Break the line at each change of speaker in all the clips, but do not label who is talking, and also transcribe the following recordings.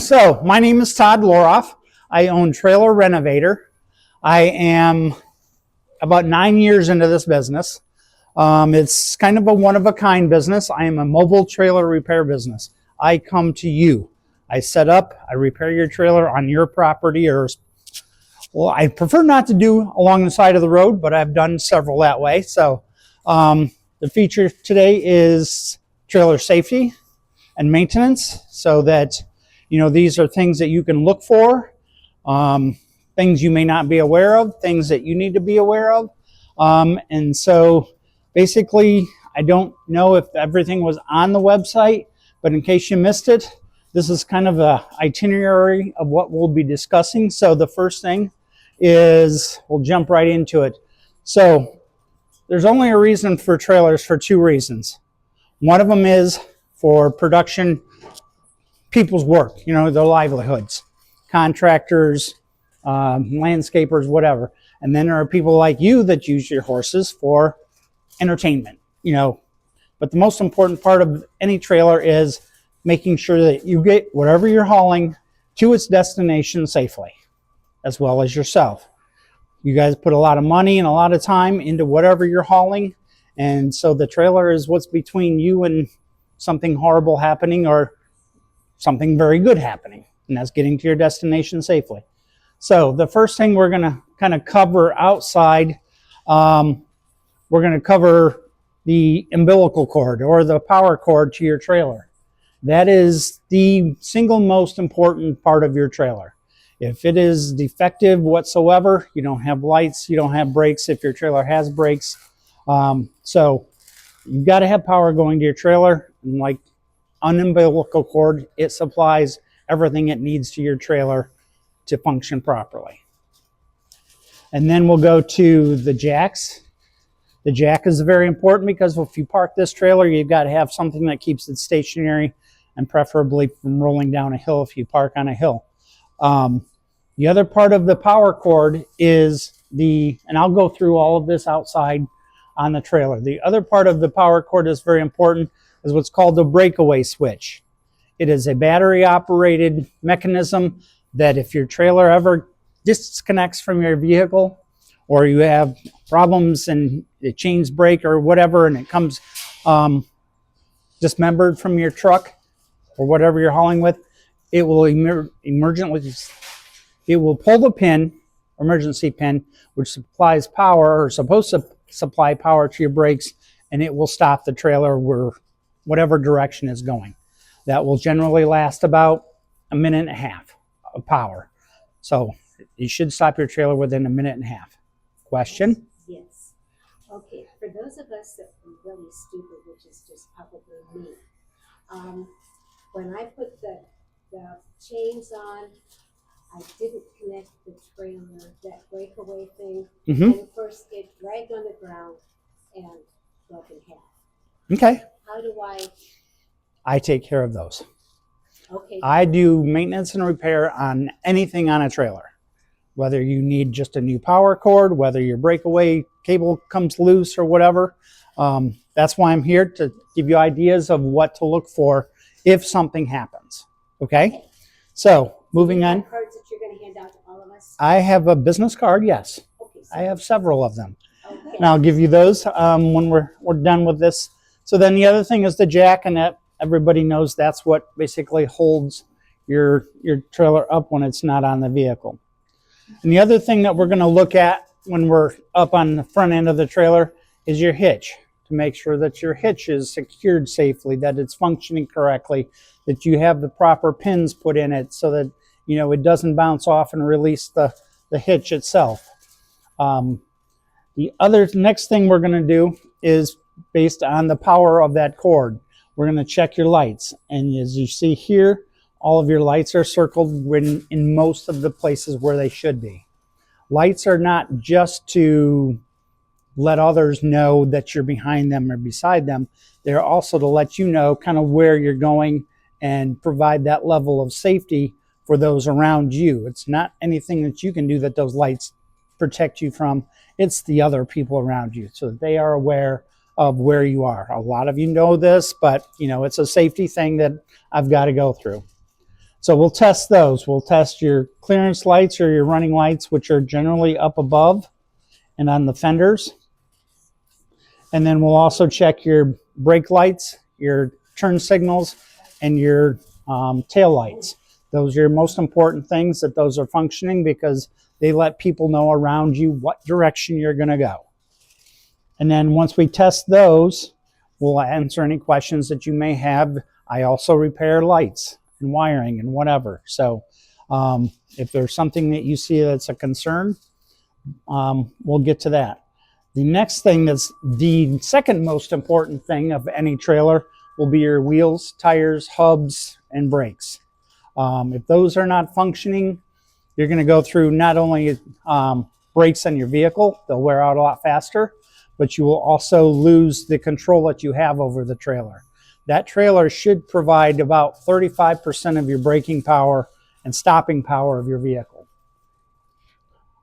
So, my name is Todd Loroff. I own Trailer Renovator. I am about 9 years into this business. It's kind of a one-of-a-kind business. I am a mobile trailer repair business. I come to you. I set up, I repair your trailer on your property, or, well, I prefer not to do along the side of the road, but I've done several that way. So, the feature today is trailer safety and maintenance, so that these are things that you can look for, things you may not be aware of, things that you need to be aware of. And so basically, I don't know if everything was on the website, but in case you missed it, this is kind of an itinerary of what we'll be discussing. So the first thing is, we'll jump right into it. So there's only a reason for trailers for two reasons. One of them is for production, people's work, their livelihoods, contractors, landscapers, whatever. And then there are people like you that use your horses for entertainment, But the most important part of any trailer is making sure that you get whatever you're hauling to its destination safely, as well as yourself. You guys put a lot of money and a lot of time into whatever you're hauling, and so the trailer is what's between you and something horrible happening or something very good happening, and that's getting to your destination safely. So the first thing we're going to kind of cover outside, we're going to cover the umbilical cord or the power cord to your trailer. That is the single most important part of your trailer. If it is defective whatsoever, you don't have lights, you don't have brakes if your trailer has brakes. So you've got to have power going to your trailer, and like an umbilical cord, it supplies everything it needs to your trailer to function properly. And then we'll go to the jacks. The jack is very important because if you park this trailer, you've got to have something that keeps it stationary and preferably from rolling down a hill if you park on a hill. The other part of the power cord is and I'll go through all of this outside on the trailer. The other part of the power cord is very important, is what's called the breakaway switch. It is a battery operated mechanism that if your trailer ever disconnects from your vehicle, or you have problems and the chains break or whatever, and it comes dismembered from your truck or whatever you're hauling with, it will it will pull the pin, emergency pin, which supplies power, or supposed to supply power to your brakes, and it will stop the trailer whatever direction is going. That will generally last about a minute and a half of power. So you should stop your trailer within a minute and a half. Question?
Yes. Okay, for those of us that are really stupid, which is just probably me, when I put the chains on, I didn't connect the trailer, that breakaway thing, and of course it dragged on the ground and broke in half.
Okay.
How do
I take care of those.
Okay.
I do maintenance and repair on anything on a trailer. Whether you need just a new power cord, whether your breakaway cable comes loose or whatever. That's why I'm here, to give you ideas of what to look for if something happens. Okay? So, moving on.
Cards that you're going to hand out to all of us?
I have a business card, yes.
Okay,
I have several of them.
Okay.
And I'll give you those when we're done with this. So then the other thing is the jack, and that everybody knows that's what basically holds your trailer up when it's not on the vehicle. And the other thing that we're going to look at when we're up on the front end of the trailer is your hitch, to make sure that your hitch is secured safely, that it's functioning correctly, that you have the proper pins put in it so that it doesn't bounce off and release the hitch itself. The next thing we're going to do is based on the power of that cord. We're going to check your lights, and as you see here, all of your lights are circled in most of the places where they should be. Lights are not just to let others know that you're behind them or beside them. They're also to let you know kind of where you're going and provide that level of safety for those around you. It's not anything that you can do that those lights protect you from. It's the other people around you, so that they are aware of where you are. A lot of you know this, but it's a safety thing that I've got to go through. So we'll test those. We'll test your clearance lights or your running lights, which are generally up above and on the fenders. And then we'll also check your brake lights, your turn signals, and your tail lights. Those are your most important things, that those are functioning, because they let people know around you what direction you're going to go. And then once we test those, we'll answer any questions that you may have. I also repair lights and wiring and whatever. So if there's something that you see that's a concern, we'll get to that. The next thing, that's the second most important thing of any trailer, will be your wheels, tires, hubs, and brakes. If those are not functioning, you're going to go through not only brakes on your vehicle, they'll wear out a lot faster, but you will also lose the control that you have over the trailer. That trailer should provide about 35% of your braking power and stopping power of your vehicle.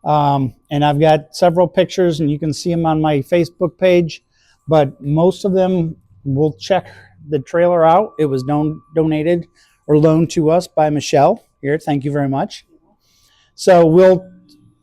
And I've got several pictures, and you can see them on my Facebook page, but most of them will check the trailer out. It was donated or loaned to us by Michelle here. Thank you very much. So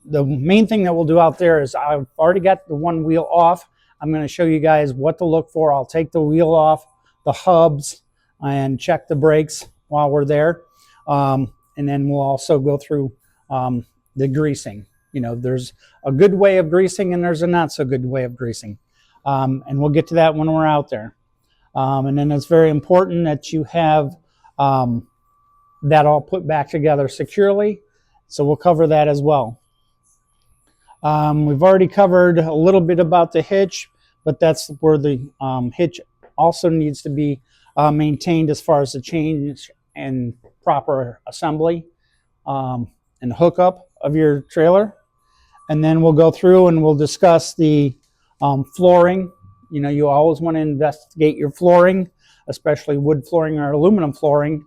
the main thing that we'll do out there is, I've already got the one wheel off. I'm going to show you guys what to look for. I'll take the wheel off, the hubs, and check the brakes while we're there. And then we'll also go through the greasing. You know, there's a good way of greasing and there's a not so good way of greasing. And we'll get to that when we're out there. And then it's very important that you have that all put back together securely. So we'll cover that as well. We've already covered a little bit about the hitch, but that's where the hitch also needs to be maintained as far as the change and proper assembly and hookup of your trailer. And then we'll go through and we'll discuss the flooring. You know, you always want to investigate your flooring, especially wood flooring or aluminum flooring,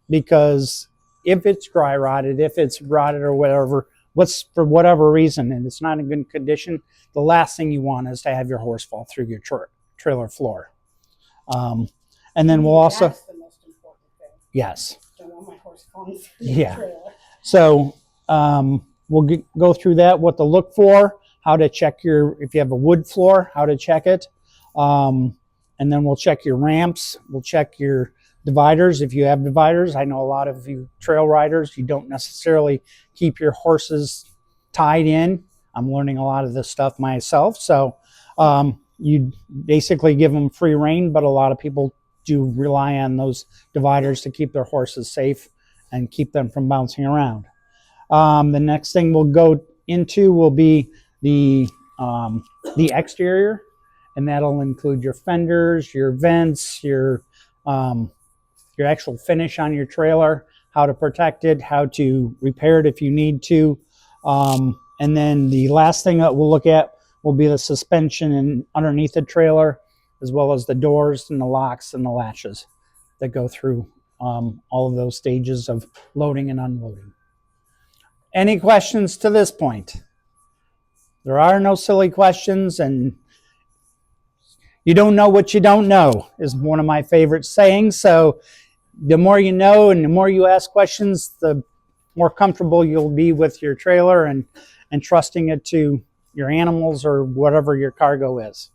because if it's dry rotted, if it's rotted or whatever, for whatever reason, and it's not in good condition, the last thing you want is to have your horse fall through your trailer floor. And then we'll also...
That's the most important thing.
Yes.
Don't want my horse falling through
Yeah.
the trailer.
So we'll go through that, what to look for, how to check if you have a wood floor, how to check it. And then we'll check your ramps. We'll check your dividers if you have dividers. I know a lot of you trail riders, you don't necessarily keep your horses tied in. I'm learning a lot of this stuff myself. So you basically give them free rein, but a lot of people do rely on those dividers to keep their horses safe and keep them from bouncing around. The next thing we'll go into will be the exterior, and that'll include your fenders, your vents, your actual finish on your trailer, how to protect it, how to repair it if you need to. And then the last thing that we'll look at will be the suspension and underneath the trailer, as well as the doors and the locks and the latches that go through all of those stages of loading and unloading. Any questions to this point? There are no silly questions, and you don't know what you don't know is one of my favorite sayings. So the more you know and the more you ask questions, the more comfortable you'll be with your trailer and trusting it to your animals or whatever your cargo is.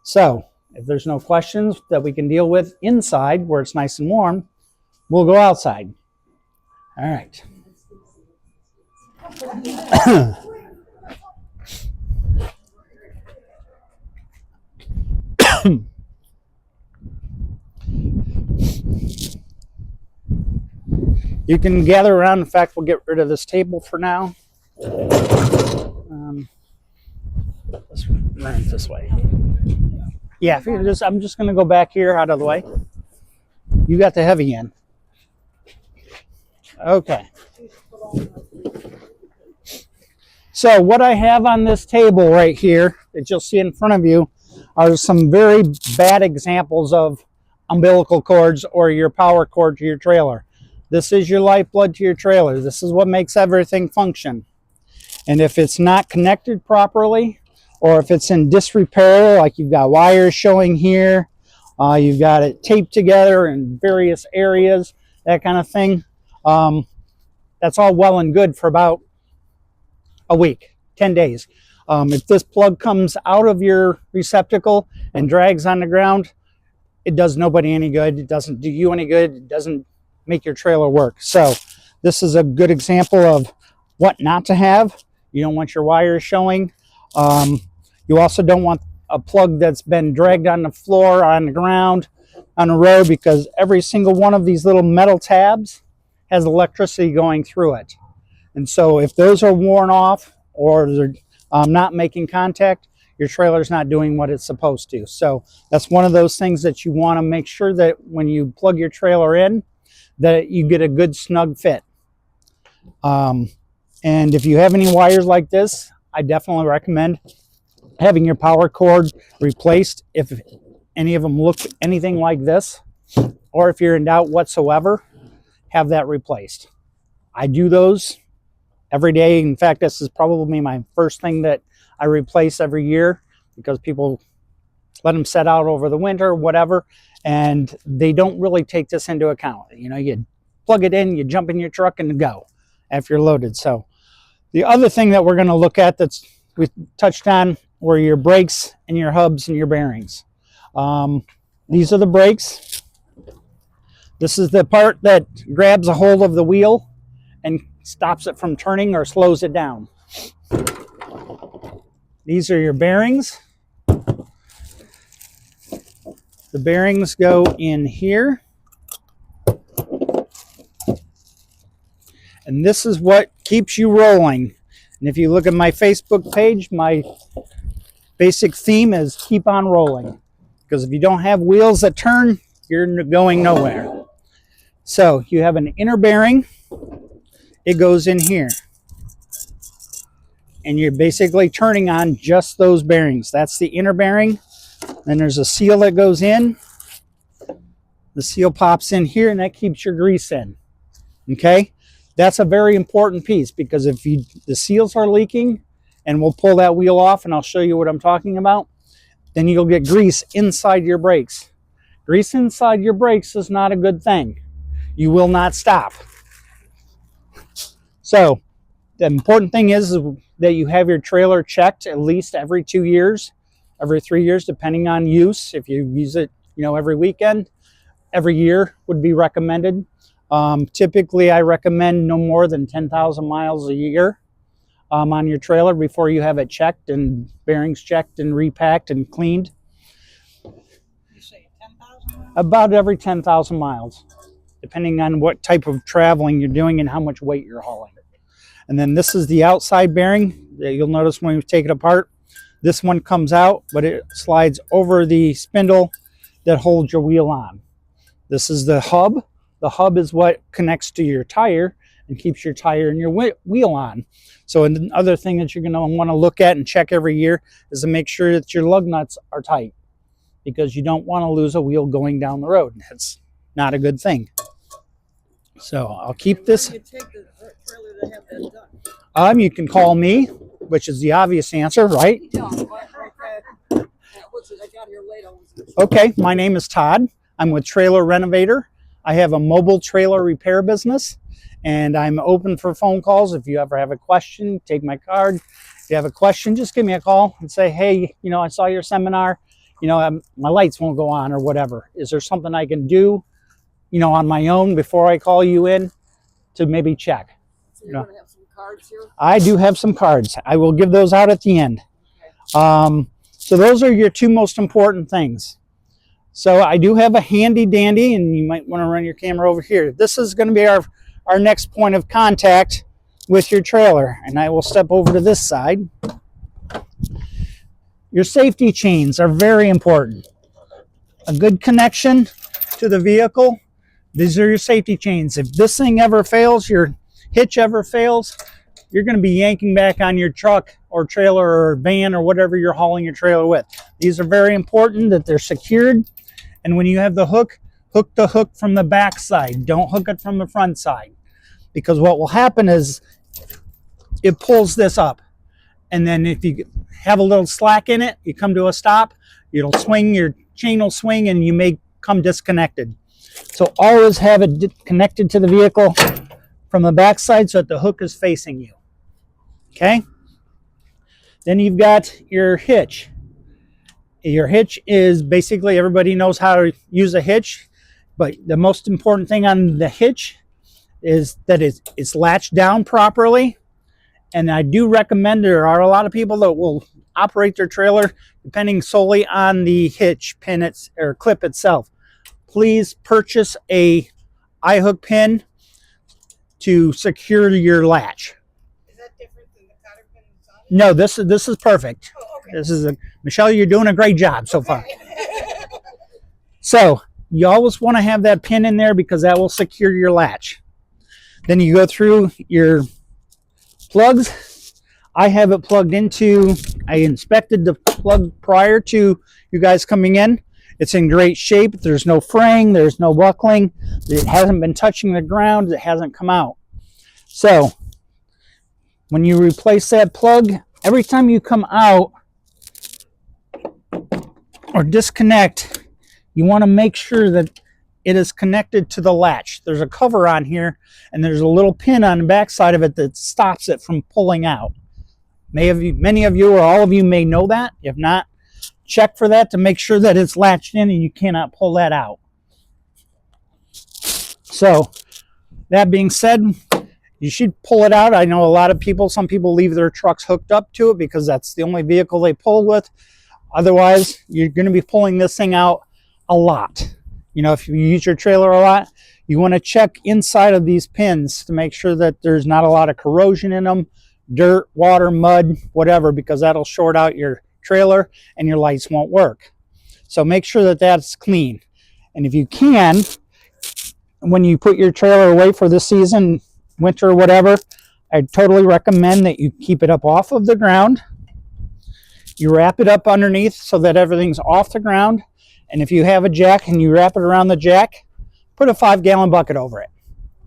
So if there's no questions that we can deal with inside where it's nice and warm, we'll go outside. All right. You can gather around. In fact, we'll get rid of this table for now. Let's run it this way. Yeah, if you're I'm just going to go back here out of the way. You got the heavy end. Okay. So what I have on this table right here that you'll see in front of you are some very bad examples of umbilical cords or your power cord to your trailer. This is your lifeblood to your trailer. This is what makes everything function. And if it's not connected properly, or if it's in disrepair, like you've got wires showing here, you've got it taped together in various areas, that kind of thing. That's all well and good for about a week, 10 days. If this plug comes out of your receptacle and drags on the ground, it does nobody any good. It doesn't do you any good. It doesn't make your trailer work. So this is a good example of what not to have. You don't want your wires showing. You also don't want a plug that's been dragged on the floor, on the ground, on the road, because every single one of these little metal tabs has electricity going through it. And so if those are worn off or they're not making contact, your trailer's not doing what it's supposed to. So that's one of those things that you want to make sure that when you plug your trailer in, that you get a good snug fit. And if you have any wires like this, I definitely recommend having your power cord replaced if any of them look anything like this, or if you're in doubt whatsoever, have that replaced. I do those every day. In fact, this is probably my first thing that I replace every year, because people let them set out over the winter or whatever, and they don't really take this into account. You know, you plug it in, you jump in your truck and go after you're loaded. So the other thing that we're going to look at that's we touched on were your brakes and your hubs and your bearings. These are the brakes. This is the part that grabs a hold of the wheel and stops it from turning or slows it down. These are your bearings. The bearings go in here. And this is what keeps you rolling. And if you look at my Facebook page, my basic theme is keep on rolling. Because if you don't have wheels that turn, you're going nowhere. So you have an inner bearing. It goes in here. And you're basically turning on just those bearings. That's the inner bearing. Then there's a seal that goes in. The seal pops in here, and that keeps your grease in. Okay? That's a very important piece, because if the seals are leaking, and we'll pull that wheel off and I'll show you what I'm talking about, then you'll get grease inside your brakes. Grease inside your brakes is not a good thing. You will not stop. So the important thing is that you have your trailer checked at least every 2 years, every 3 years, depending on use. If you use it, every weekend, every year would be recommended. Typically, I recommend no more than 10,000 miles a year on your trailer before you have it checked and bearings checked and repacked and cleaned.
You say 10,000 miles?
About every 10,000 miles, depending on what type of traveling you're doing and how much weight you're hauling. And then this is the outside bearing that you'll notice when we take it apart. This one comes out, but it slides over the spindle that holds your wheel on. This is the hub. The hub is what connects to your tire and keeps your tire and your wheel on. So another thing that you're going to want to look at and check every year is to make sure that your lug nuts are tight, because you don't want to lose a wheel going down the road. That's not a good thing. So I'll keep this.
Where do you take the trailer to have that done?
You can call me, which is the obvious answer, right?
Yeah, what's it? I got here late.
Okay, my name is Todd. I'm with Trailer Renovator. I have a mobile trailer repair business, and I'm open for phone calls. If you ever have a question, take my card. If you have a question, just give me a call and say, hey, I saw your seminar. My lights won't go on or whatever. Is there something I can do, on my own before I call you in to maybe check?
So you're going to have some cards here?
I do have some cards. I will give those out at the end. Okay. So those are your two most important things. So I do have a handy dandy, and you might want to run your camera over here. This is going to be our next point of contact with your trailer. And I will step over to this side. Your safety chains are very important. A good connection to the vehicle. These are your safety chains. If this thing ever fails, your hitch ever fails, you're going to be yanking back on your truck or trailer or van or whatever you're hauling your trailer with. These are very important that they're secured. And when you have the hook, hook the hook from the back side. Don't hook it from the front side. Because what will happen is it pulls this up. And then if you have a little slack in it, you come to a stop, it'll swing, your chain will swing, and you may come disconnected. So always have it connected to the vehicle from the back side so that the hook is facing you. Okay? Then you've got your hitch. Your hitch is basically, everybody knows how to use a hitch, but the most important thing on the hitch is that it's latched down properly. And I do recommend, there are a lot of people that will operate their trailer depending solely on the hitch pin or clip itself. Please purchase a eye-hook pin to secure your latch.
Is that different than the cotter pin that's on it?
No, this is perfect.
Oh, okay.
This is Michelle, you're doing a great job so far. So you always want to have that pin in there because that will secure your latch. Then you go through your plugs. I have it plugged into, I inspected the plug prior to you guys coming in. It's in great shape. There's no fraying, there's no buckling. It hasn't been touching the ground, it hasn't come out. So when you replace that plug, every time you come out or disconnect, you want to make sure that it is connected to the latch. There's a cover on here and there's a little pin on the back side of it that stops it from pulling out. Many of you or all of you may know that. If not, check for that to make sure that it's latched in and you cannot pull that out. So that being said, you should pull it out. I know a lot of people, some people leave their trucks hooked up to it because that's the only vehicle they pull with. Otherwise, you're going to be pulling this thing out a lot. You know, if you use your trailer a lot, you want to check inside of these pins to make sure that there's not a lot of corrosion in them, dirt, water, mud, whatever, because that'll short out your trailer and your lights won't work. So make sure that that's clean. And if you can, when you put your trailer away for the season, winter or whatever, I totally recommend that you keep it up off of the ground. You wrap it up underneath so that everything's off the ground. And if you have a jack and you wrap it around the jack, put a 5-gallon bucket over it.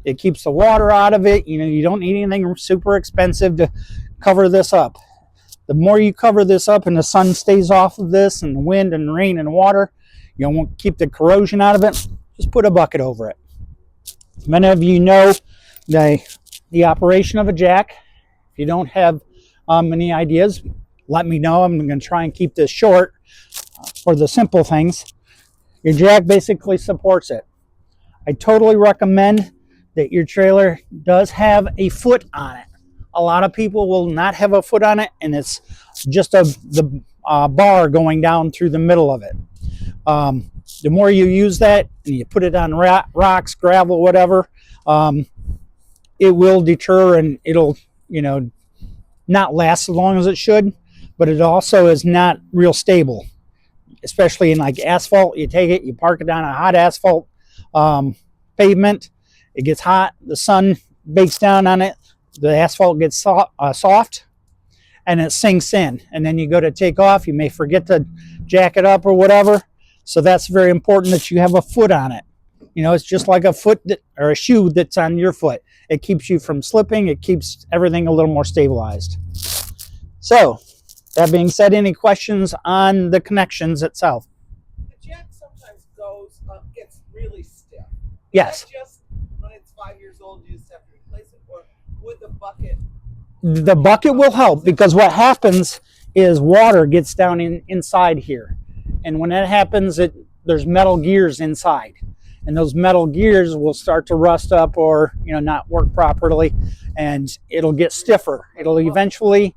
It keeps the water out of it. You know, you don't need anything super expensive to cover this up. The more you cover this up and the sun stays off of this and the wind and rain and water, you won't keep the corrosion out of it. Just put a bucket over it. Many of you know the operation of a jack. If you don't have any ideas, let me know. I'm going to try and keep this short for the simple things. Your jack basically supports it. I totally recommend that your trailer does have a foot on it. A lot of people will not have a foot on it, and it's just the bar going down through the middle of it. The more you use that and you put it on rocks, gravel, whatever, it will deter and it'll, you know, not last as long as it should, but it also is not real stable, especially in like asphalt. You take it, you park it on a hot asphalt pavement, it gets hot, the sun bakes down on it, the asphalt gets soft, and it sinks in. And then you go to take off, you may forget to jack it up or whatever. So that's very important that you have a foot on it. You know, it's just like a foot or a shoe that's on your foot. It keeps you from slipping. It keeps everything a little more stabilized. So that being said, any questions on the connections itself?
The jack sometimes gets really stiff.
Yes.
Is that just when it's 5 years old, you just have to replace it, or with the bucket?
The bucket will help because what happens is water gets down inside here. And when that happens, there's metal gears inside. And those metal gears will start to rust up or, you know, not work properly, and it'll get stiffer. It'll eventually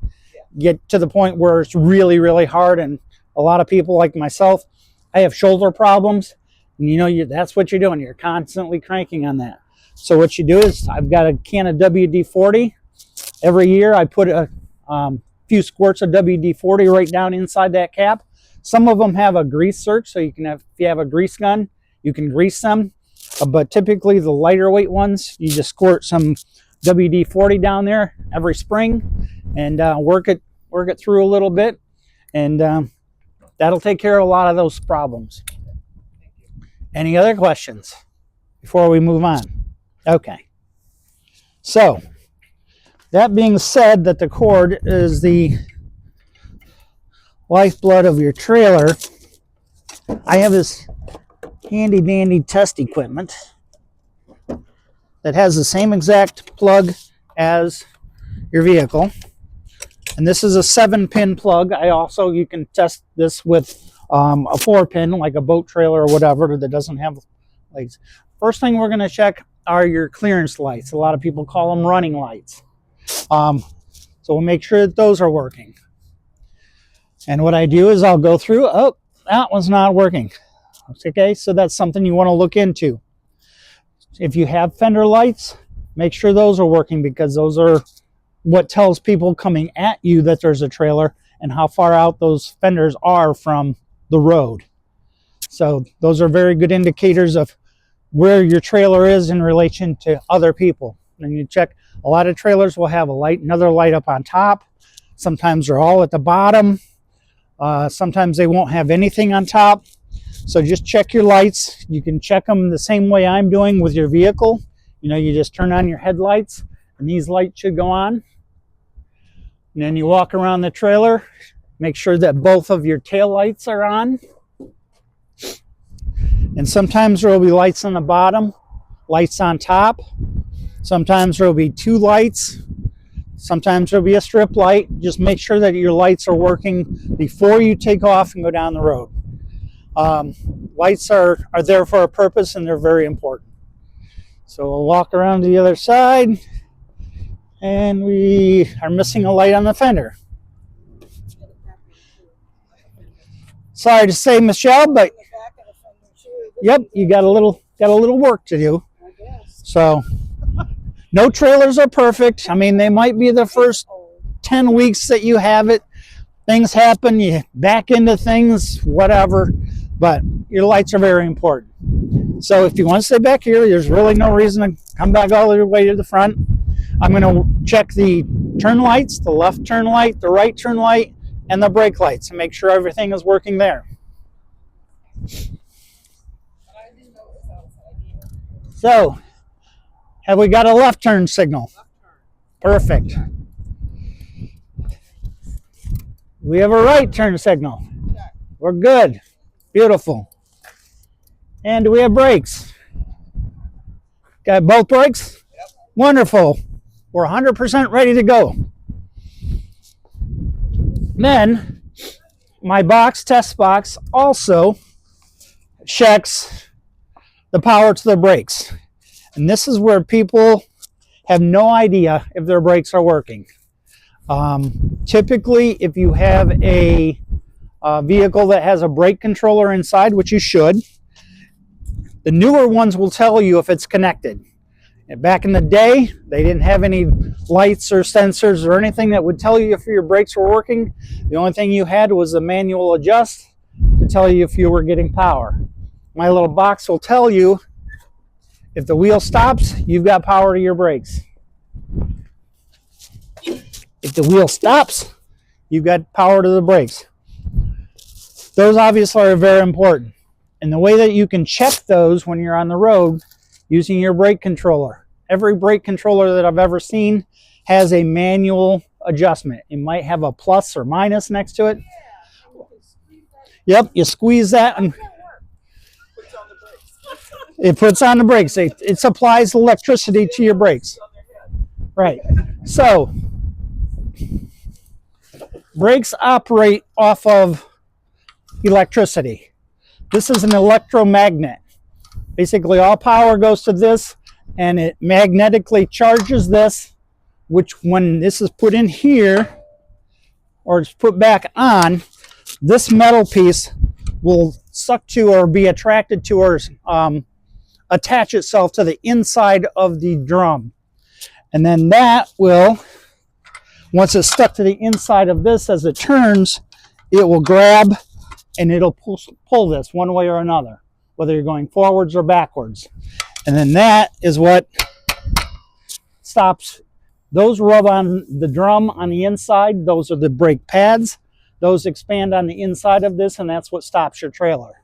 get to the point where it's really, really hard. And a lot of people like myself, I have shoulder problems. And you know, that's what you're doing. You're constantly cranking on that. So what you do is, I've got a can of WD-40. Every year I put a few squirts of WD-40 right down inside that cap. Some of them have a grease search, so you can have, if you have a grease gun, you can grease them. But typically the lighter weight ones, you just squirt some WD-40 down there every spring and work it through a little bit, and that'll take care of a lot of those problems. Any other questions before we move on? Okay. So that being said, that the cord is the lifeblood of your trailer, I have this handy dandy test equipment that has the same exact plug as your vehicle. And this is a 7-pin plug. You can test this with a 4-pin, like a boat trailer or whatever that doesn't have lights. First thing we're going to check are your clearance lights. A lot of people call them running lights. So we'll make sure that those are working. And what I do is I'll go through, oh, that one's not working. Okay, so that's something you want to look into. If you have fender lights, make sure those are working, because those are what tells people coming at you that there's a trailer and how far out those fenders are from the road. So those are very good indicators of where your trailer is in relation to other people. And you check, a lot of trailers will have another light up on top. Sometimes they're all at the bottom. Sometimes they won't have anything on top. So just check your lights. You can check them the same way I'm doing with your vehicle. You just turn on your headlights and these lights should go on. And then you walk around the trailer, make sure that both of your tail lights are on. And sometimes there will be lights on the bottom, lights on top. Sometimes there will be 2 lights. Sometimes there'll be a strip light. Just make sure that your lights are working before you take off and go down the road. Lights are there for a purpose, and they're very important. So we'll walk around to the other side, and we are missing a light on the fender. Sorry to say, Michelle, but yep, you got a little work to do. So no trailers are perfect. I mean, they might be the first 10 weeks that you have it. Things happen, you back into things, whatever. But your lights are very important. So if you want to stay back here, there's really no reason to come back all the way to the front. I'm going to check the turn lights, the left turn light, the right turn light, and the brake lights, and make sure everything is working there. So, have we got a left turn signal? Perfect. We have a right turn signal. We're good. Beautiful. And do we have brakes? Got both brakes? Yep. Wonderful. We're 100% ready to go. Then, my test box also checks the power to the brakes. And this is where people have no idea if their brakes are working. Typically, if you have a vehicle that has a brake controller inside, which you should, the newer ones will tell you if it's connected. And back in the day, they didn't have any lights or sensors or anything that would tell you if your brakes were working. The only thing you had was a manual adjust to tell you if you were getting power. My little box will tell you if the wheel stops, you've got power to your brakes. If the wheel stops, you've got power to the brakes. Those obviously are very important. And the way that you can check those when you're on the road, using your brake controller. Every brake controller that I've ever seen has a manual adjustment. It might have a plus or minus next to it. Yep, you squeeze that and it puts on the brakes. It supplies electricity to your brakes. Right. So, brakes operate off of electricity. This is an electromagnet. Basically, all power goes to this, and it magnetically charges this, which when this is put in here, or it's put back on, this metal piece will suck to or be attracted to or attach itself to the inside of the drum. And then that will, once it's stuck to the inside of this as it turns, it will grab and it'll pull this one way or another, whether you're going forwards or backwards. And then that is what stops. Those rub on the drum on the inside. Those are the brake pads. Those expand on the inside of this, and that's what stops your trailer.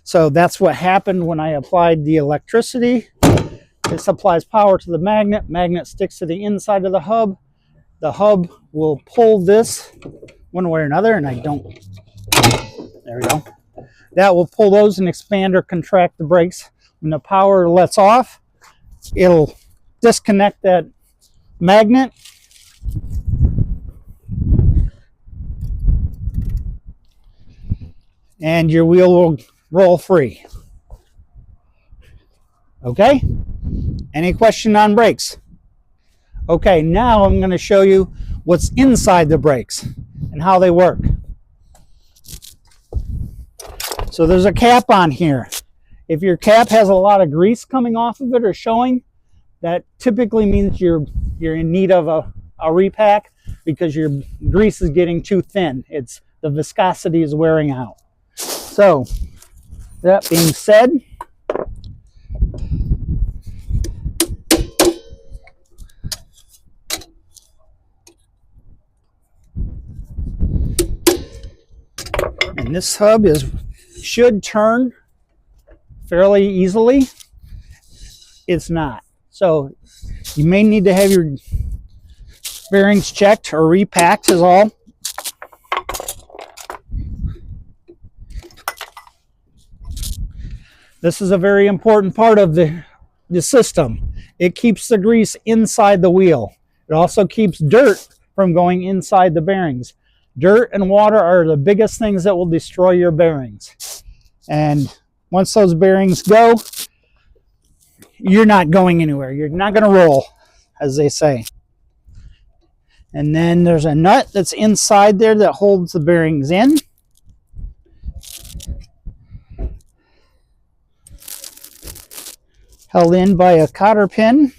So that's what happened when I applied the electricity. It supplies power to the magnet. Magnet sticks to the inside of the hub. The hub will pull this one way or another, and I don't. There we go. that will pull those and expand or contract the brakes. When the power lets off, it'll disconnect that magnet. And your wheel will roll free. Okay? Any question on brakes? Okay, now I'm going to show you what's inside the brakes and how they work. So there's a cap on here. If your cap has a lot of grease coming off of it or showing, that typically means you're in need of a repack because your grease is getting too thin. The viscosity is wearing out. So, that being said, and this hub should turn fairly easily. It's not. So, you may need to have your bearings checked or repacked is all. This is a very important part of the system. It keeps the grease inside the wheel. It also keeps dirt from going inside the bearings. Dirt and water are the biggest things that will destroy your bearings. And once those bearings go, you're not going anywhere. You're not going to roll, as they say. And then there's a nut that's inside there that holds the bearings in. Held in by a cotter pin,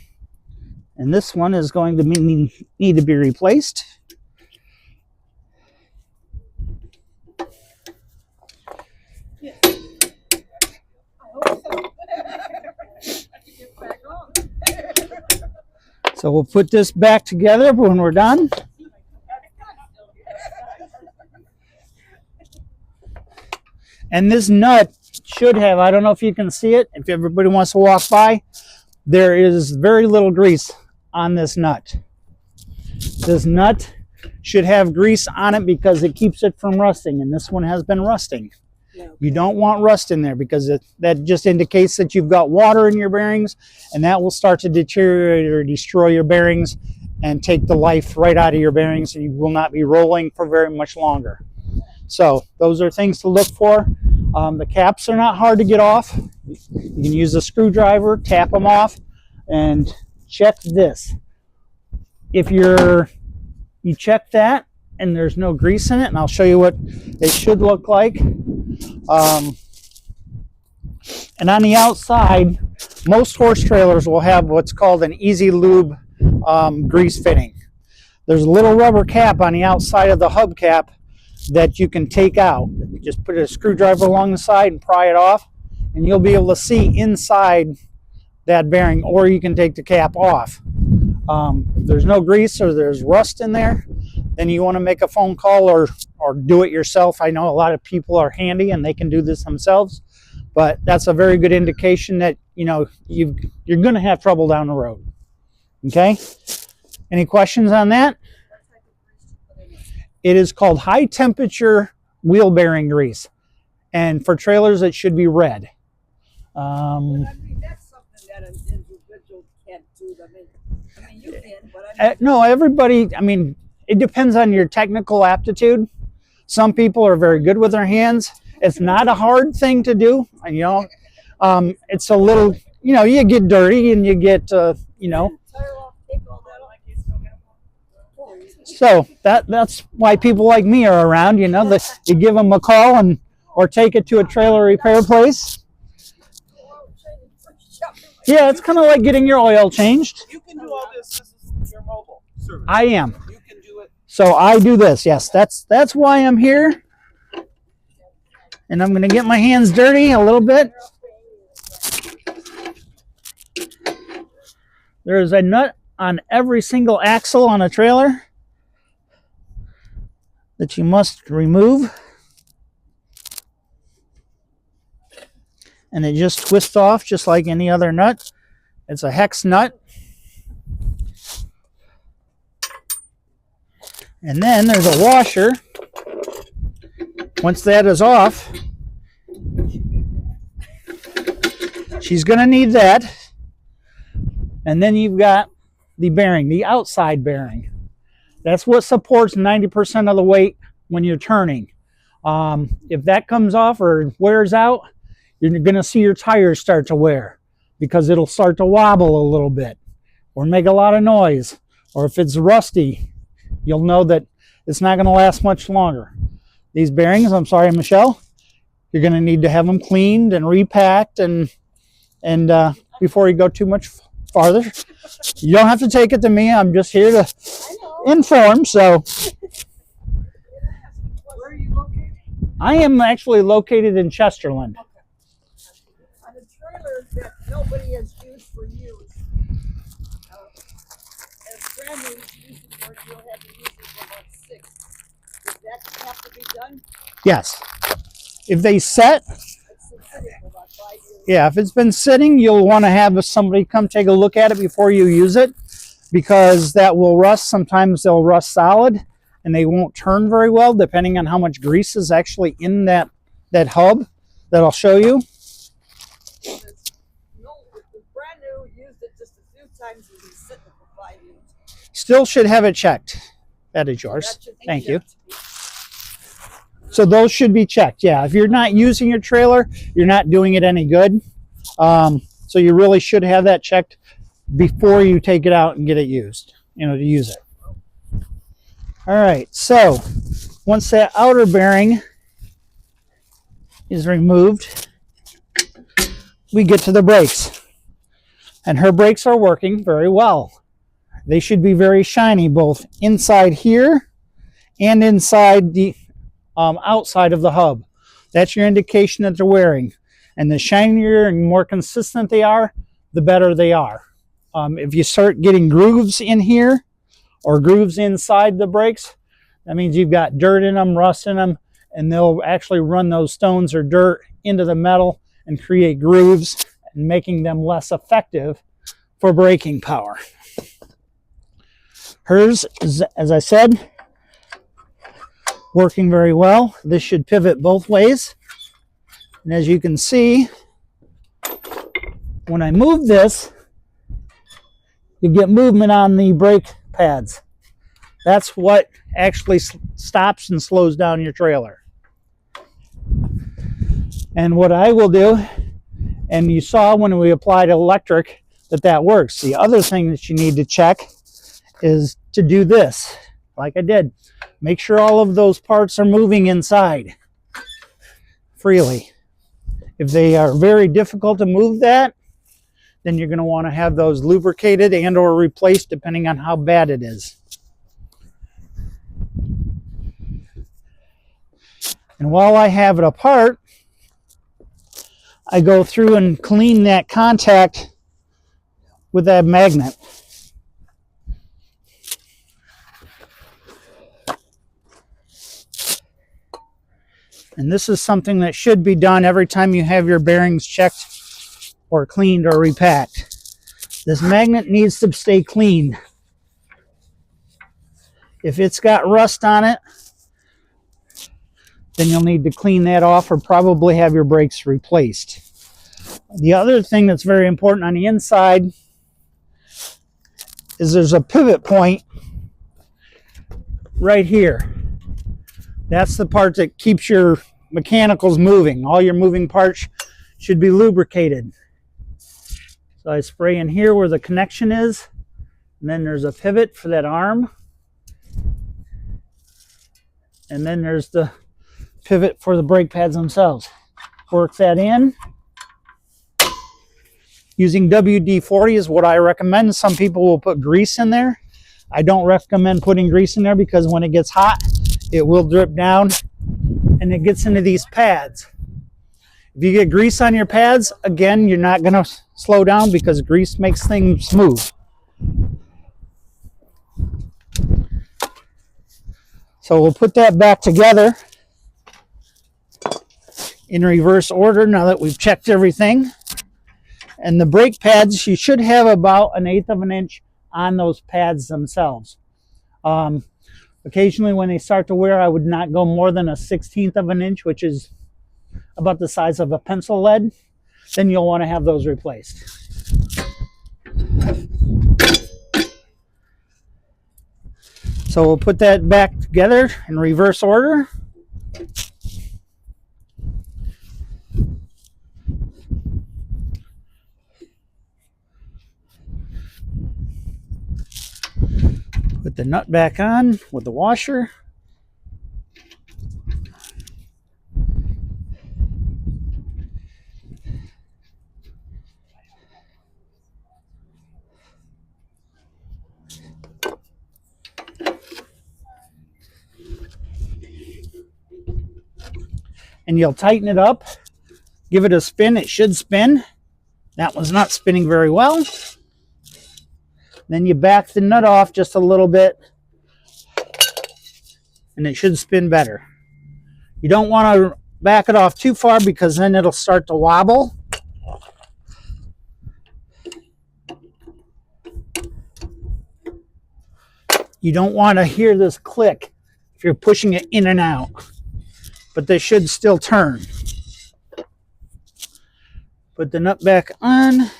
and this one is going to need to be replaced. So we'll put this back together when we're done. And this nut should have, I don't know if you can see it, if everybody wants to walk by, there is very little grease on this nut. This nut should have grease on it because it keeps it from rusting, and this one has been rusting. Okay. You don't want rust in there because that just indicates that you've got water in your bearings, and that will start to deteriorate or destroy your bearings and take the life right out of your bearings, and you will not be rolling for very much longer. So those are things to look for. The caps are not hard to get off. You can use a screwdriver, tap them off, and check this. If you check that and there's no grease in it, and I'll show you what it should look like. And on the outside, most horse trailers will have what's called an easy lube grease fitting. There's a little rubber cap on the outside of the hubcap that you can take out. Just put a screwdriver along the side and pry it off, and you'll be able to see inside that bearing, or you can take the cap off. If there's no grease or there's rust in there, then you want to make a phone call or do it yourself. I know a lot of people are handy and they can do this themselves, but that's a very good indication that you're going to have trouble down the road. Okay? Any questions on that? It is called high temperature wheel bearing grease. And for trailers, it should be red.
I mean, that's something that an individual can't do. I mean you can, but
no, everybody, it depends on your technical aptitude. Some people are very good with their hands. It's not a hard thing to do. It's a little, you get dirty and you get, So that's why people like me are around, you give them a call or take it to a trailer repair place. Yeah, it's kind of like getting your oil changed.
you can do all this. This is your mobile service.
I am.
You can do it.
So I do this, yes. That's why I'm here. And I'm going to get my hands dirty a little bit. There's a nut on every single axle on a trailer that you must remove. And it just twists off just like any other nut. It's a hex nut. And then there's a washer. Once that is off, she's going to need that. And then you've got the bearing, the outside bearing. That's what supports 90% of the weight when you're turning. If that comes off or wears out, you're going to see your tires start to wear because it'll start to wobble a little bit or make a lot of noise. Or if it's rusty, you'll know that it's not going to last much longer. These bearings, I'm sorry, Michelle, you're going to need to have them cleaned and repacked and before you go too much farther. You don't have to take it to me. I'm just here to inform. So
Where are you located?
I am actually located in Chesterland.
On a trailer that nobody has used for years. As brand new using for you'll have to use it for about 6. Does that have to be done?
Yes. If they set,
It's been sitting for about 5 years.
yeah, if it's been sitting, you'll want to have somebody come take a look at it before you use it because that will rust. Sometimes they'll rust solid and they won't turn very well depending on how much grease is actually in that hub that I'll show you.
No, if it's brand new, used it just a few times and been sitting for 5 years.
Still should have it checked. That is yours.
That should be
Thank you.
checked.
So those should be checked. Yeah, if you're not using your trailer, you're not doing it any good. So you really should have that checked before you take it out and get it used, to use it. All right, so once that outer bearing is removed, we get to the brakes. And her brakes are working very well. They should be very shiny, both inside here and inside the outside of the hub. That's your indication that they're wearing. And the shinier and more consistent they are, the better they are. If you start getting grooves in here or grooves inside the brakes, that means you've got dirt in them, rust in them, and they'll actually run those stones or dirt into the metal and create grooves, and making them less effective for braking power. Hers is, as I said, working very well. This should pivot both ways. And as you can see, when I move this, you get movement on the brake pads. That's what actually stops and slows down your trailer. And what I will do, and you saw when we applied electric that works. The other thing that you need to check is to do this, like I did. Make sure all of those parts are moving inside freely. If they are very difficult to move that, then you're going to want to have those lubricated and or replaced depending on how bad it is. And while I have it apart, I go through and clean that contact with that magnet. And this is something that should be done every time you have your bearings checked or cleaned or repacked. This magnet needs to stay clean. If it's got rust on it, then you'll need to clean that off or probably have your brakes replaced. The other thing that's very important on the inside is there's a pivot point right here. That's the part that keeps your mechanicals moving. All your moving parts should be lubricated. So I spray in here where the connection is, and then there's a pivot for that arm. And then there's the pivot for the brake pads themselves. Work that in. Using WD-40 is what I recommend. Some people will put grease in there. I don't recommend putting grease in there because when it gets hot, it will drip down and it gets into these pads. If you get grease on your pads, again, you're not going to slow down because grease makes things smooth. So we'll put that back together in reverse order now that we've checked everything. And the brake pads, you should have about 1/8 of an inch on those pads themselves. Occasionally when they start to wear, I would not go more than 1/16 of an inch, which is about the size of a pencil lead. then you'll want to have those replaced. So we'll put that back together in reverse order. Put the nut back on with the washer. And you'll tighten it up, give it a spin. It should spin. That one's not spinning very well. Then you back the nut off just a little bit, and it should spin better. You don't want to back it off too far because then it'll start to wobble. You don't want to hear this click if you're pushing it in and out, but they should still turn. Put the nut back on.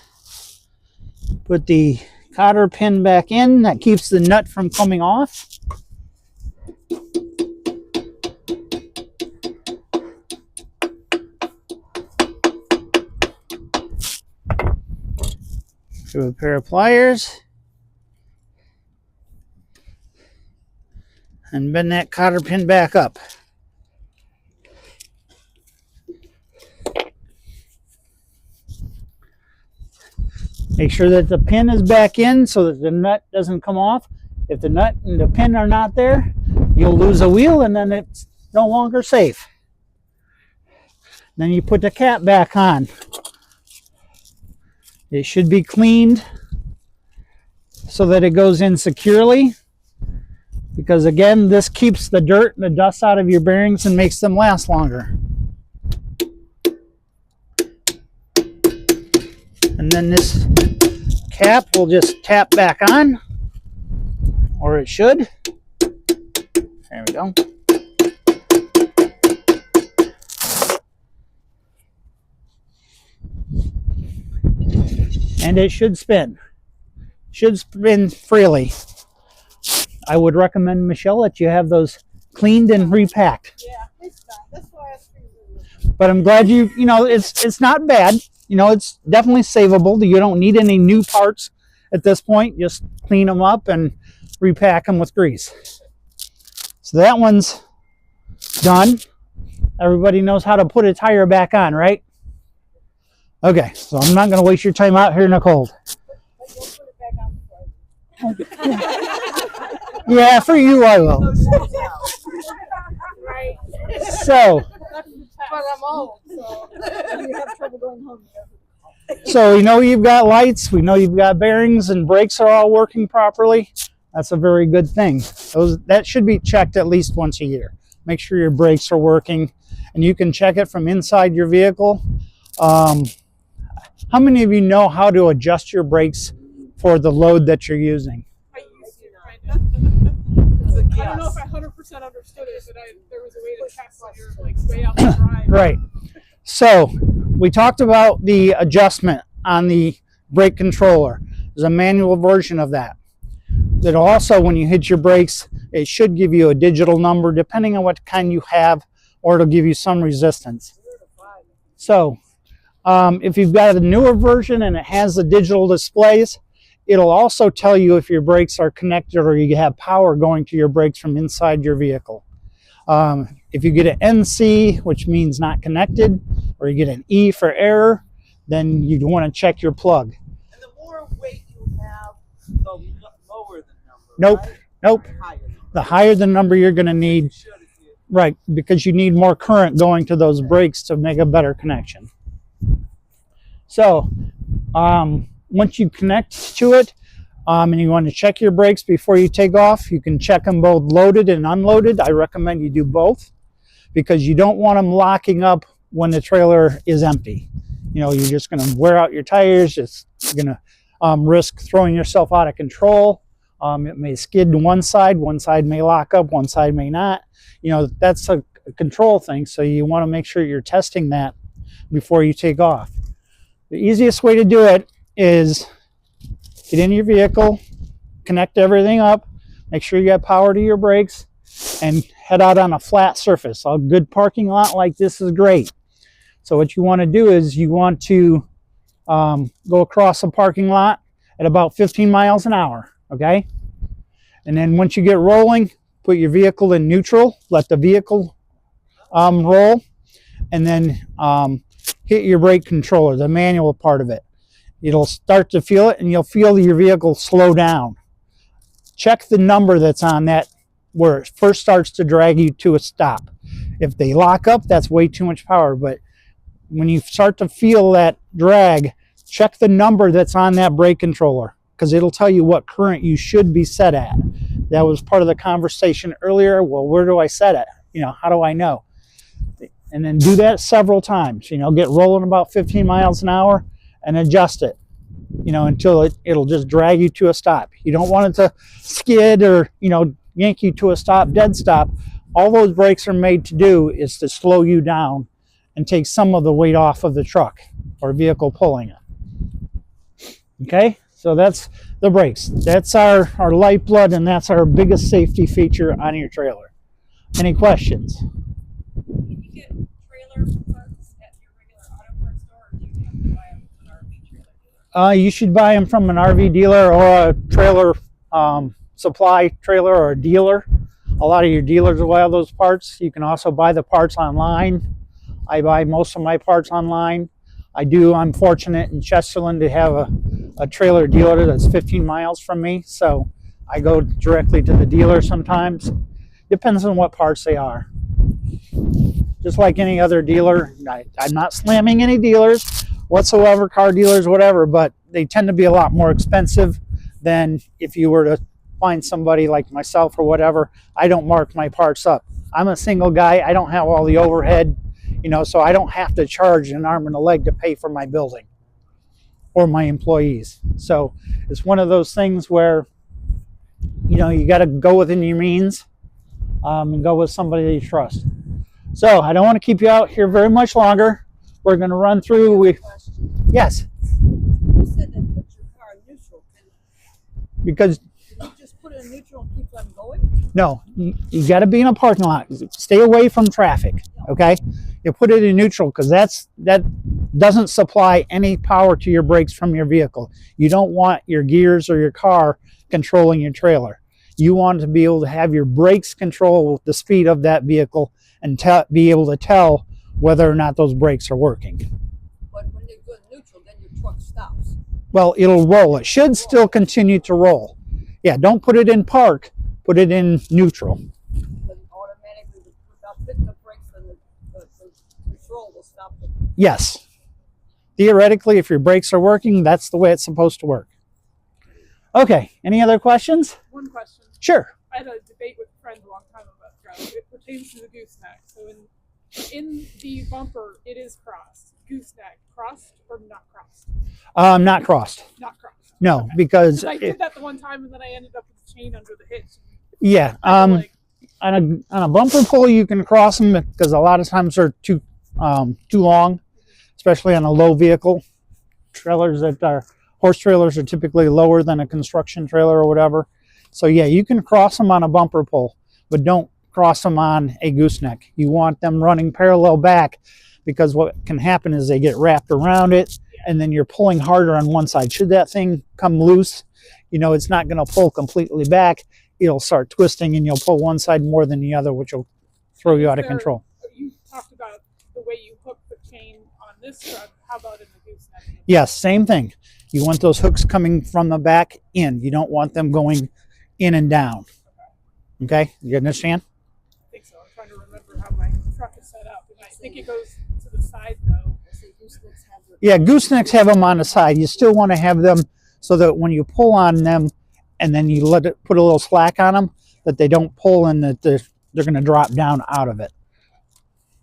Put the cotter pin back in. That keeps the nut from coming off. Grab a pair of pliers. And bend that cotter pin back up. Make sure that the pin is back in so that the nut doesn't come off. If the nut and the pin are not there, you'll lose a wheel and then it's no longer safe. Then you put the cap back on. It should be cleaned so that it goes in securely. Because again, this keeps the dirt and the dust out of your bearings and makes them last longer. And then this cap will just tap back on, or it should. There we go. And it should spin. Should spin freely. I would recommend, Michelle, that you have those cleaned and repacked.
Yeah, it's not. That's why I screwed.
But I'm glad you know, it's not bad. You know, it's definitely savable. You don't need any new parts at this point. Just clean them up and repack them with grease. So that one's done. Everybody knows how to put a tire back on, right? Okay, so I'm not going to waste your time out here in the cold.
But you'll put it back on before.
Yeah, for you I will.
Right.
So,
But I'm old, so if you have trouble going home.
we know you've got lights, we know you've got bearings, and brakes are all working properly. That's a very good thing. That should be checked at least once a year. Make sure your brakes are working, and you can check it from inside your vehicle. How many of you know how to adjust your brakes for the load that you're using?
I used to, kind of. I don't know if I 100% understood it, but there was a way to test on your like way out the drive.
Right. So we talked about the adjustment on the brake controller. There's a manual version of that. That also, when you hit your brakes, it should give you a digital number depending on what kind you have, or it'll give you some resistance. So if you've got a newer version and it has the digital displays, it'll also tell you if your brakes are connected or you have power going to your brakes from inside your vehicle. If you get an NC, which means not connected, or you get an E for error, then you'd want to check your plug.
And the more weight you have, the lower the number.
Nope,
right?
nope.
Higher number.
The higher the number you're going to need,
Should if you-
right, because you need more current going to those brakes to make a better connection. So once you connect to it, and you want to check your brakes before you take off, you can check them both loaded and unloaded. I recommend you do both because you don't want them locking up when the trailer is empty. You know, you're just going to wear out your tires. You're going to risk throwing yourself out of control. It may skid to one side may lock up, one side may not. You know, that's a control thing, so you want to make sure you're testing that before you take off. The easiest way to do it is get in your vehicle, connect everything up, make sure you have power to your brakes, and head out on a flat surface. A good parking lot like this is great. So what you want to do is you want to go across a parking lot at about 15 miles an hour, okay? And then once you get rolling, put your vehicle in neutral, let the vehicle roll, and then hit your brake controller, the manual part of it. It'll start to feel it, and you'll feel your vehicle slow down. Check the number that's on that where it first starts to drag you to a stop. If they lock up, that's way too much power, but when you start to feel that drag, check the number that's on that brake controller, because it'll tell you what current you should be set at. That was part of the conversation earlier. Well, where do I set it? You know, how do I know? And then do that several times. You know, get rolling about 15 miles an hour and adjust it, you know, until it'll just drag you to a stop. You don't want it to skid or, you know, yank you to a stop, dead stop. All those brakes are made to do is to slow you down and take some of the weight off of the truck or vehicle pulling it. Okay, so that's the brakes. That's our lifeblood, and that's our biggest safety feature on your trailer. Any questions?
Can you get trailer parts at your regular auto parts store, or do you have to buy them from an RV trailer dealer?
You should buy them from an RV dealer or a trailer supply trailer or a dealer. A lot of your dealers will have those parts. You can also buy the parts online. I buy most of my parts online. I'm fortunate in Chesterland to have a trailer dealer that's 15 miles from me, so I go directly to the dealer sometimes. Depends on what parts they are. Just like any other dealer, I'm not slamming any dealers whatsoever, car dealers, whatever, but they tend to be a lot more expensive than if you were to find somebody like myself or whatever. I don't mark my parts up. I'm a single guy. I don't have all the overhead, you know, so I don't have to charge an arm and a leg to pay for my building or my employees. So it's one of those things where, you know, you got to go within your means and go with somebody that you trust. So I don't want to keep you out here very much longer. We're going to run through. Yes.
You said they put your car in neutral.
Because
Can you just put it in neutral and keep them going?
no, you got to be in a parking lot. Stay away from traffic. Okay. You put it in neutral because that doesn't supply any power to your brakes from your vehicle. You don't want your gears or your car controlling your trailer. You want to be able to have your brakes control the speed of that vehicle and be able to tell whether or not those brakes are working.
But when you go in neutral, then your truck stops.
Well, it'll roll. It should still continue to roll. Yeah, don't put it in park. Put it in neutral.
Then automatically, without hitting the brakes, then the control will stop them.
Yes. Theoretically, if your brakes are working, that's the way it's supposed to work. Okay, any other questions?
One question.
Sure.
I had a debate with a friend a long time ago. It pertains to the gooseneck. So in the bumper, it is crossed. Gooseneck, crossed or not crossed?
Not crossed.
Not crossed.
No,
Okay.
because
I did that the one time, and then I ended up with the chain under the hitch.
yeah,
Like,
on a bumper pull you can cross them because a lot of times they're too long, especially on a low vehicle. Trailers that are horse trailers are typically lower than a construction trailer or whatever. So yeah, you can cross them on a bumper pull, but don't cross them on a gooseneck. You want them running parallel back, because what can happen is they get wrapped around it and then you're pulling harder on one side. Should that thing come loose, you know, it's not going to pull completely back. It'll start twisting and you'll pull one side more than the other, which will throw you out of control.
You talked about the way you hook the chain on this truck. How about in the gooseneck?
Yes, same thing. You want those hooks coming from the back in. You don't want them going in and down. Okay, you understand?
I think so. I'm trying to remember how my truck is set up. And I think it goes to the side, though.
Yeah, goosenecks have them on the side. You still want to have them so that when you pull on them and then you let it put a little slack on them, that they don't pull and that they're going to drop down out of it.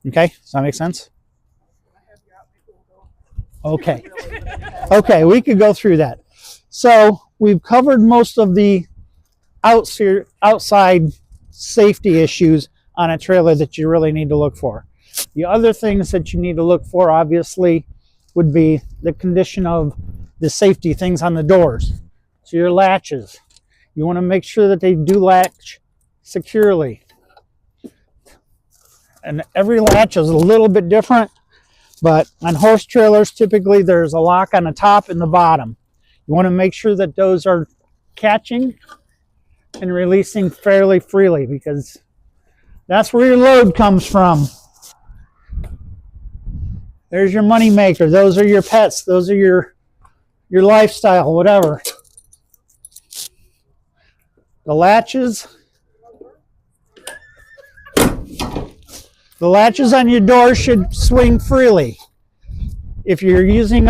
Okay, does that make sense? Okay. Okay, we could go through that. So we've covered most of the outside safety issues on a trailer that you really need to look for. The other things that you need to look for, obviously, would be the condition of the safety things on the doors. So your latches, you want to make sure that they do latch securely. And every latch is a little bit different, but on horse trailers, typically there's a lock on the top and the bottom. You want to make sure that those are catching and releasing fairly freely, because that's where your load comes from. There's your money maker. Those are your pets. Those are your lifestyle, whatever. The latches on your door should swing freely. If you're using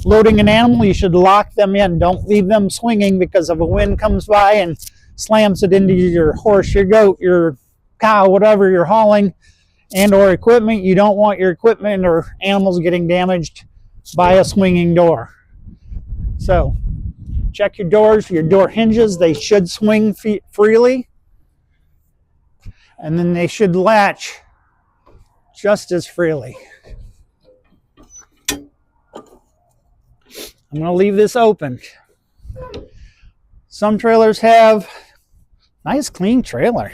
loading an animal, you should lock them in. Don't leave them swinging, because if a wind comes by and slams it into your horse, your goat, your cow, whatever you're hauling, and or equipment, you don't want your equipment or animals getting damaged by a swinging door. So check your doors, your door hinges. They should swing freely, and then they should latch just as freely. I'm going to leave this open. Some trailers have nice clean trailer.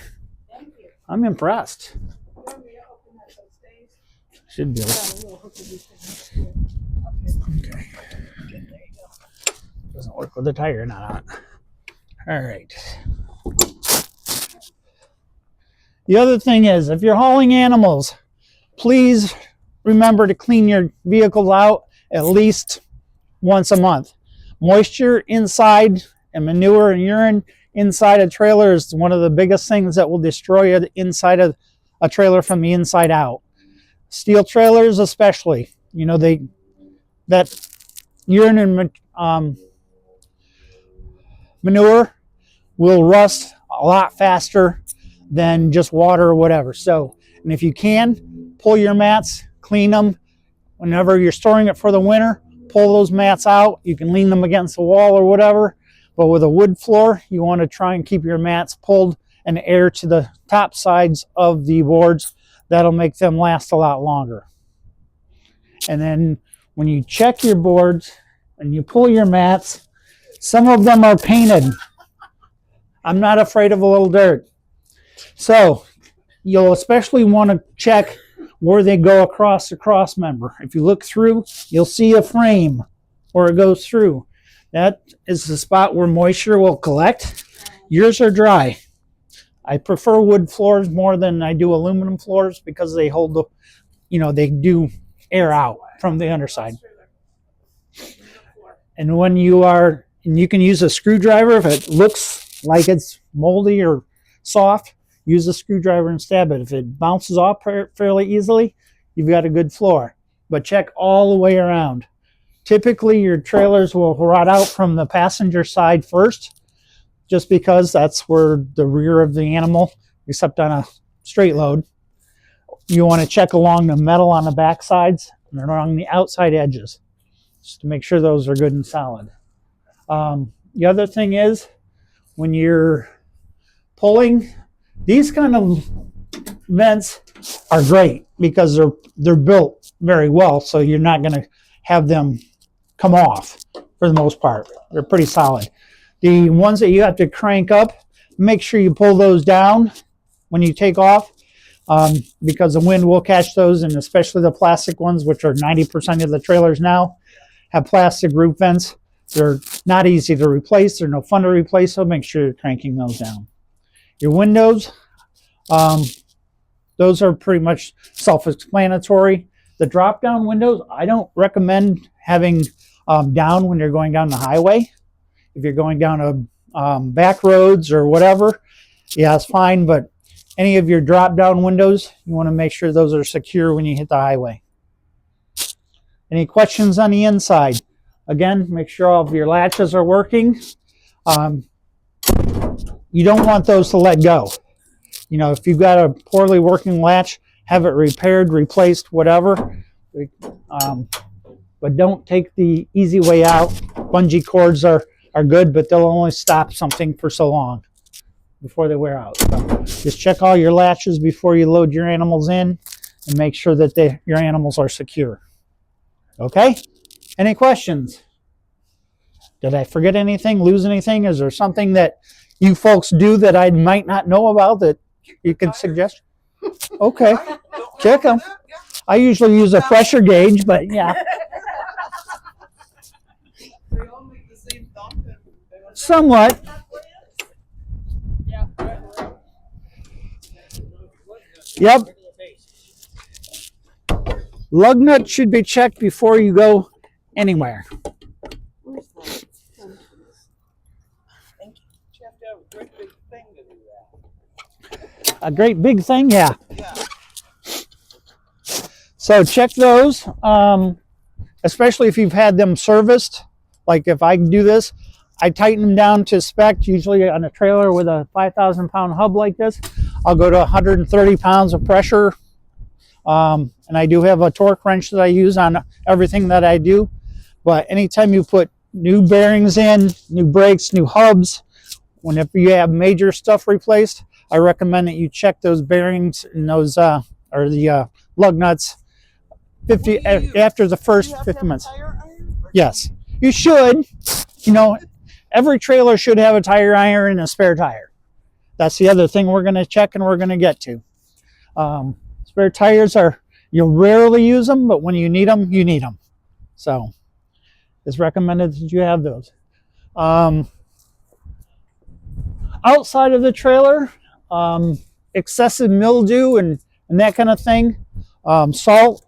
I'm impressed. Should be. Okay. Doesn't work with the tire not on. All right. The other thing is, if you're hauling animals, please remember to clean your vehicles out at least once a month. Moisture inside and manure and urine inside a trailer is one of the biggest things that will destroy the inside of a trailer from the inside out. Steel trailers especially, that urine and manure will rust a lot faster than just water or whatever. So, and if you can, pull your mats, clean them. Whenever you're storing it for the winter, pull those mats out. You can lean them against the wall or whatever. But with a wood floor, you want to try and keep your mats pulled and air to the top sides of the boards. That'll make them last a lot longer. And then when you check your boards and you pull your mats, some of them are painted. I'm not afraid of a little dirt. So you'll especially want to check where they go across the cross member. If you look through, you'll see a frame where it goes through. That is the spot where moisture will collect. Yours are dry. I prefer wood floors more than I do aluminum floors, because they hold the, they do air out from the underside. And when you can use a screwdriver. If it looks like it's moldy or soft, use a screwdriver and stab it. If it bounces off fairly easily, you've got a good floor. But check all the way around. Typically, your trailers will rot out from the passenger side first, just because that's where the rear of the animal, except on a straight load. You want to check along the metal on the back sides and along the outside edges, just to make sure those are good and solid. The other thing is, when you're pulling, these kind of vents are great because they're built very well, so you're not going to have them come off for the most part. They're pretty solid. The ones that you have to crank up, make sure you pull those down when you take off, because the wind will catch those, and especially the plastic ones, which are 90% of the trailers now, have plastic roof vents. They're not easy to replace. They're no fun to replace, so make sure you're cranking those down. Your windows, those are pretty much self-explanatory. The drop-down windows, I don't recommend having down when you're going down the highway. If you're going down back roads or whatever, yeah, it's fine. But any of your drop-down windows, you want to make sure those are secure when you hit the highway. Any questions on the inside? Again, make sure all of your latches are working. You don't want those to let go. If you've got a poorly working latch, have it repaired, replaced, whatever. But don't take the easy way out. Bungee cords are good, but they'll only stop something for so long before they wear out. So just check all your latches before you load your animals in, and make sure that your animals are secure. Okay? Any questions? Did I forget anything, lose anything? Is there something that you folks do that I might not know about that you can suggest? Okay, check them. I usually use a pressure gauge, but yeah.
They all make the same thump.
Somewhat.
Yeah.
Yep. Lug nut should be checked before you go anywhere.
Where's that? Thank you. You have to have a great big thing to do that.
A great big thing, yeah.
Yeah.
So check those, especially if you've had them serviced. Like if I do this, I tighten them down to spec, usually on a trailer with a 5,000-pound hub like this. I'll go to 130 pounds of pressure. And I do have a torque wrench that I use on everything that I do. But anytime you put new bearings in, new brakes, new hubs, whenever you have major stuff replaced, I recommend that you check those bearings and those or the lug nuts after the first 50 minutes. Yes, you should. You know, every trailer should have a tire iron and a spare tire. That's the other thing we're going to check and we're going to get to. Spare tires you'll rarely use them, but when you need them, you need them. So it's recommended that you have those. Outside of the trailer, excessive mildew and that kind of thing, salt,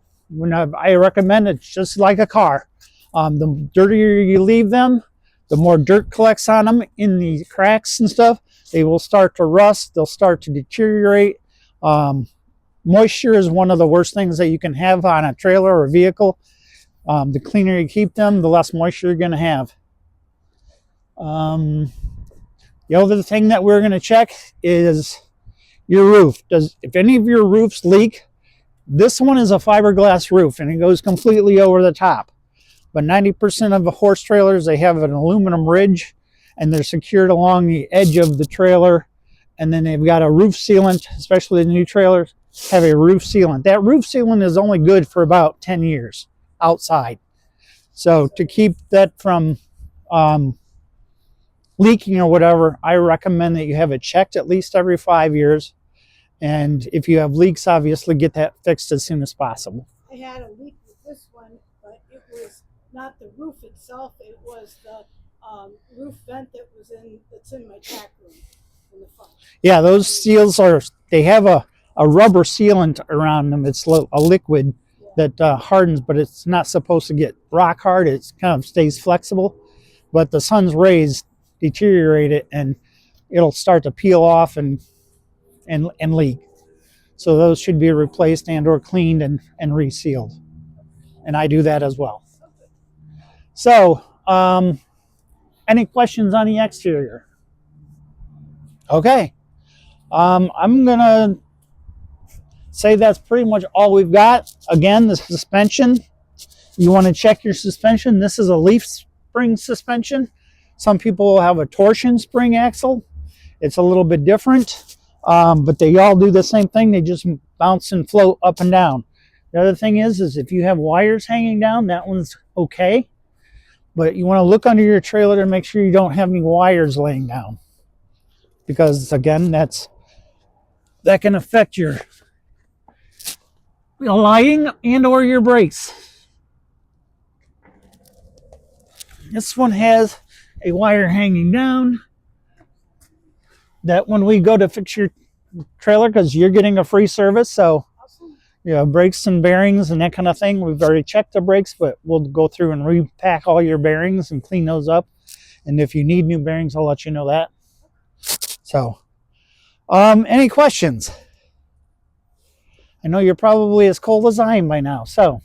I recommend it's just like a car. The dirtier you leave them, the more dirt collects on them in the cracks and stuff. They will start to rust. They'll start to deteriorate. Moisture is one of the worst things that you can have on a trailer or vehicle. The cleaner you keep them, the less moisture you're going to have. The other thing that we're going to check is your roof. If any of your roofs leak, this one is a fiberglass roof and it goes completely over the top. But 90% of the horse trailers, they have an aluminum ridge and they're secured along the edge of the trailer. And then they've got a roof sealant, especially the new trailers have a roof sealant. That roof sealant is only good for about 10 years outside. So to keep that from leaking or whatever, I recommend that you have it checked at least every 5 years. And if you have leaks, obviously get that fixed as soon as possible.
I had a leak with this one, but it was not the roof itself. It was the roof vent that's in my tack room in the front.
Yeah, those seals they have a rubber sealant around them. It's a liquid that hardens, but it's not supposed to get rock hard. It kind of stays flexible. But the sun's rays deteriorate it and it'll start to peel off and leak. So those should be replaced and or cleaned and resealed. And I do that as well. So, any questions on the exterior? Okay. I'm going to say that's pretty much all we've got. Again, the suspension. You want to check your suspension. This is a leaf spring suspension. Some people will have a torsion spring axle. It's a little bit different, but they all do the same thing. They just bounce and float up and down. The other thing is if you have wires hanging down, that one's okay. But you want to look under your trailer to make sure you don't have any wires laying down. Because, again, that can affect your lighting and or your brakes. This one has a wire hanging down that when we go to fix your trailer, because you're getting a free service, so you know, brakes and bearings and that kind of thing, we've already checked the brakes, but we'll go through and repack all your bearings and clean those up. And if you need new bearings, I'll let you know that. So any questions? I know you're probably as cold as I am by now. So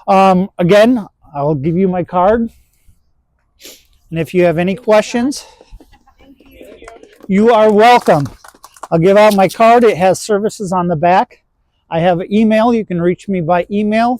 again, I'll give you my card. And if you have any questions, you are welcome. I'll give out my card. It has services on the back. I have an email. You can reach me by email.